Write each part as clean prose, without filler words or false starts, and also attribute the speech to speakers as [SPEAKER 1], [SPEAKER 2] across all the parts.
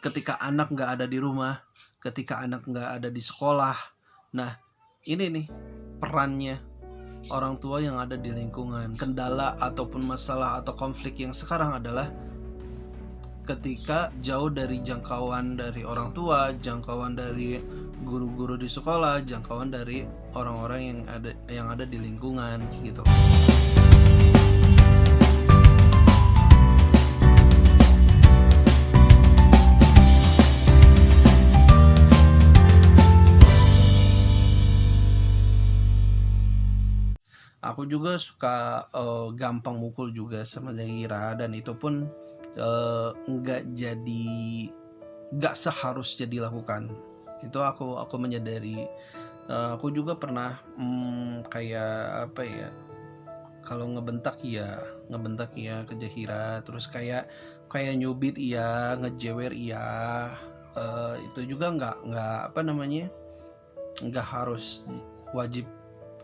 [SPEAKER 1] ketika anak nggak ada di rumah, ketika anak nggak ada di sekolah. Nah, ini nih perannya orang tua yang ada di lingkungan. Kendala ataupun masalah atau konflik yang sekarang adalah ketika jauh dari jangkauan dari orang tua, jangkauan dari guru-guru di sekolah, jangkauan dari orang-orang yang ada di lingkungan gitu. Aku juga suka gampang mukul juga sama Zahira, dan itu pun nggak seharusnya dilakukan. Itu aku menyadari. Aku juga pernah kayak apa ya, kalau ngebentak ya ke Zahira, terus kayak nyubit iya, ngejewer iya. Itu juga nggak apa namanya, nggak harus wajib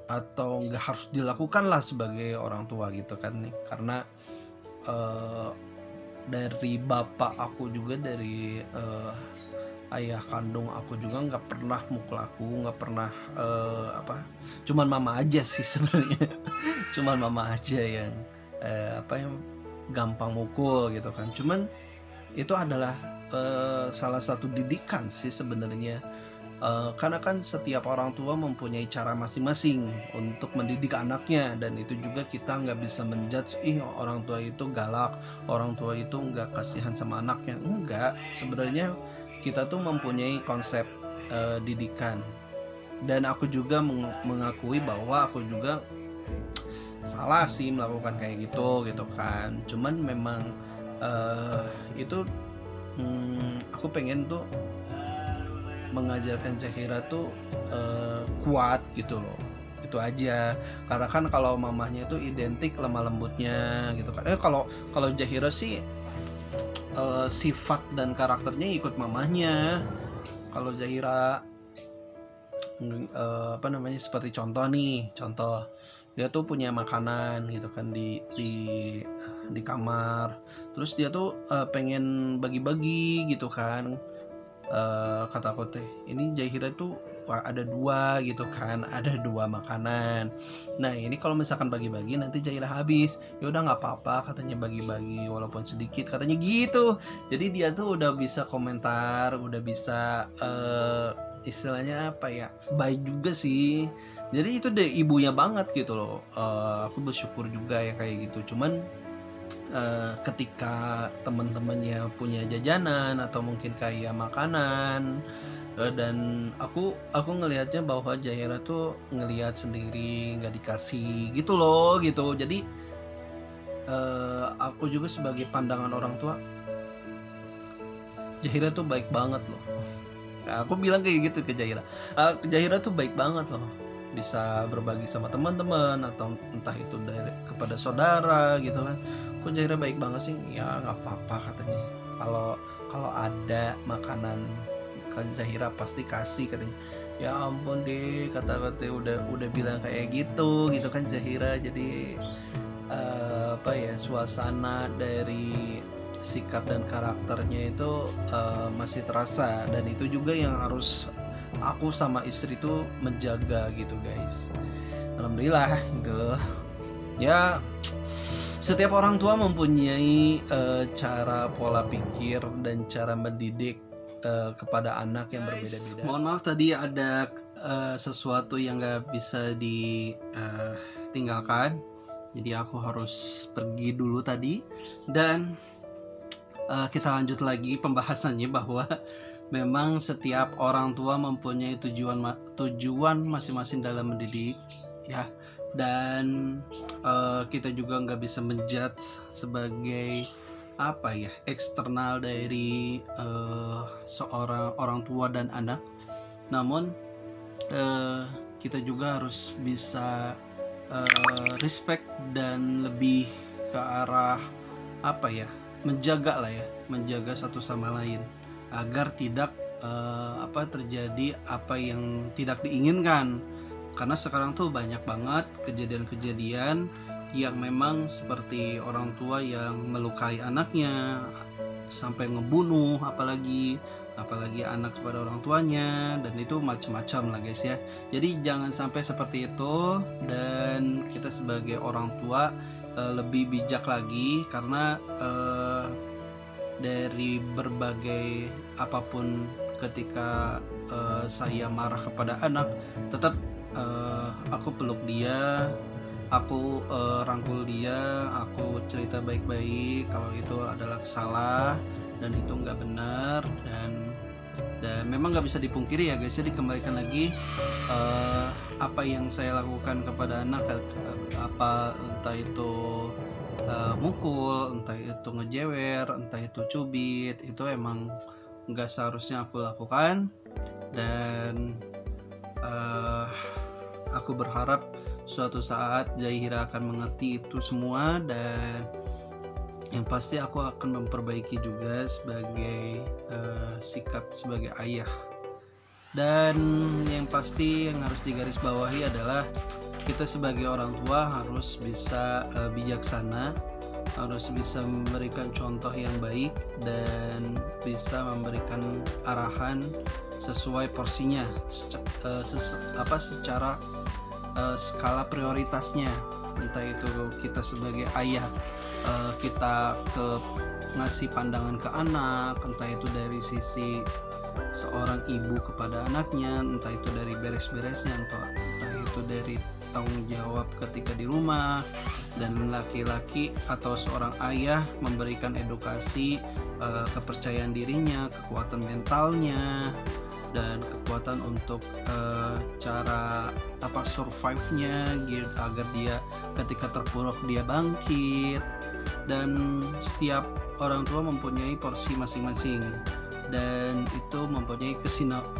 [SPEAKER 1] atau nggak harus dilakukan lah sebagai orang tua gitu kan nih, karena dari bapak aku juga, dari ayah kandung aku juga nggak pernah mukul aku, nggak pernah cuman mama aja sih sebenarnya. Cuman mama aja yang yang gampang mukul gitu kan. Cuman itu adalah salah satu didikan sih sebenarnya. Karena kan setiap orang tua mempunyai cara masing-masing untuk mendidik anaknya, dan itu juga kita nggak bisa menjudge, orang tua itu galak, orang tua itu nggak kasihan sama anaknya. Enggak, sebenarnya kita tuh mempunyai konsep didikan, dan aku juga mengakui bahwa aku juga salah sih melakukan kayak gitu kan. Cuman memang itu aku pengen tuh mengajarkan Zahira tuh kuat gitu loh, itu aja. Karena kan kalau mamahnya itu identik lemah lembutnya gitu kan. Kalau Zahira sih sifat dan karakternya ikut mamahnya. Kalau Zahira seperti contoh dia tuh punya makanan gitu kan di kamar, terus dia tuh pengen bagi-bagi gitu kan. Kata aku teh, ini Zahira tuh ada dua gitu kan, ada dua makanan. Nah ini kalau misalkan bagi-bagi nanti Zahira habis, ya udah nggak apa-apa katanya, bagi-bagi walaupun sedikit katanya gitu. Jadi dia tuh udah bisa komentar, udah bisa istilahnya apa ya, baik juga sih. Jadi itu deh ibunya banget gitu loh. Aku bersyukur juga ya kayak gitu. Cuman ketika teman-temannya punya jajanan atau mungkin kayak makanan, dan aku ngelihatnya bahwa Zahira tuh ngelihat sendiri nggak dikasih gitu loh gitu. Jadi aku juga sebagai pandangan orang tua, Zahira tuh baik banget loh. Nah, aku bilang kayak gitu ke Zahira, Zahira tuh baik banget loh, bisa berbagi sama teman-teman atau entah itu dari kepada saudara gitu kan. Kok Zahira baik banget sih? Ya nggak apa-apa katanya, kalau ada makanan kan Zahira pasti kasih katanya. Ya ampun deh, kata-kata udah bilang kayak gitu kan Zahira. Jadi suasana dari sikap dan karakternya itu masih terasa, dan itu juga yang harus aku sama istri tuh menjaga gitu guys. Alhamdulillah gitu ya. Setiap orang tua mempunyai cara pola pikir dan cara mendidik kepada anak yang berbeda-beda. Mohon maaf tadi ada sesuatu yang gak bisa ditinggalkan, jadi aku harus pergi dulu tadi. Dan kita lanjut lagi pembahasannya, bahwa memang setiap orang tua mempunyai tujuan masing-masing dalam mendidik ya. Dan kita juga nggak bisa menjudge sebagai eksternal dari seorang orang tua dan anak. Namun kita juga harus bisa respect dan lebih ke arah menjaga satu sama lain, agar tidak terjadi apa yang tidak diinginkan. Karena sekarang tuh banyak banget kejadian-kejadian yang memang seperti orang tua yang melukai anaknya, sampai ngebunuh, apalagi anak kepada orang tuanya, dan itu macam-macam lah guys ya. Jadi jangan sampai seperti itu, dan kita sebagai orang tua lebih bijak lagi, karena dari berbagai apapun ketika saya marah kepada anak, tetap aku peluk dia, aku rangkul dia, aku cerita baik-baik kalau itu adalah salah dan itu nggak benar, dan memang nggak bisa dipungkiri ya guys ya, dikembalikan lagi apa yang saya lakukan kepada anak, apa entah itu mukul, entah itu ngejewer, entah itu cubit, itu emang nggak seharusnya aku lakukan. Dan aku berharap suatu saat Zahira akan mengerti itu semua, dan yang pasti aku akan memperbaiki juga sebagai sikap sebagai ayah. Dan yang pasti yang harus digarisbawahi adalah kita sebagai orang tua harus bisa bijaksana, harus bisa memberikan contoh yang baik, dan bisa memberikan arahan sesuai porsinya, secara skala prioritasnya. Entah itu kita sebagai ayah, kita ngasih pandangan ke anak, entah itu dari sisi seorang ibu kepada anaknya, entah itu dari beres-beresnya, entah itu dari tanggung jawab ketika di rumah. Dan laki-laki atau seorang ayah memberikan edukasi kepercayaan dirinya, kekuatan mentalnya, dan kekuatan untuk cara survive-nya agar dia ketika terpuruk dia bangkit. Dan setiap orang tua mempunyai porsi masing-masing, dan itu mempunyai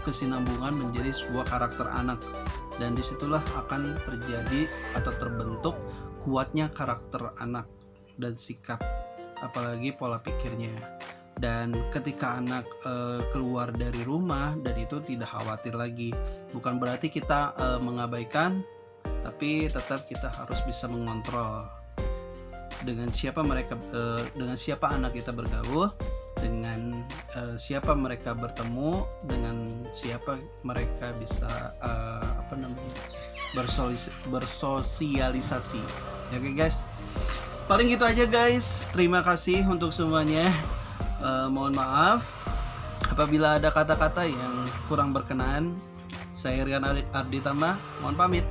[SPEAKER 1] kesinambungan menjadi sebuah karakter anak, dan disitulah akan terjadi atau terbentuk kuatnya karakter anak dan sikap, apalagi pola pikirnya. Dan ketika anak keluar dari rumah, dan itu tidak khawatir lagi, bukan berarti kita mengabaikan, tapi tetap kita harus bisa mengontrol dengan siapa anak kita bergaul, dengan siapa mereka bertemu, dengan siapa mereka bisa bersosialisasi. Ya oke guys, paling gitu aja guys. Terima kasih untuk semuanya. Mohon maaf apabila ada kata-kata yang kurang berkenan. Saya Rian Arditama, mohon pamit.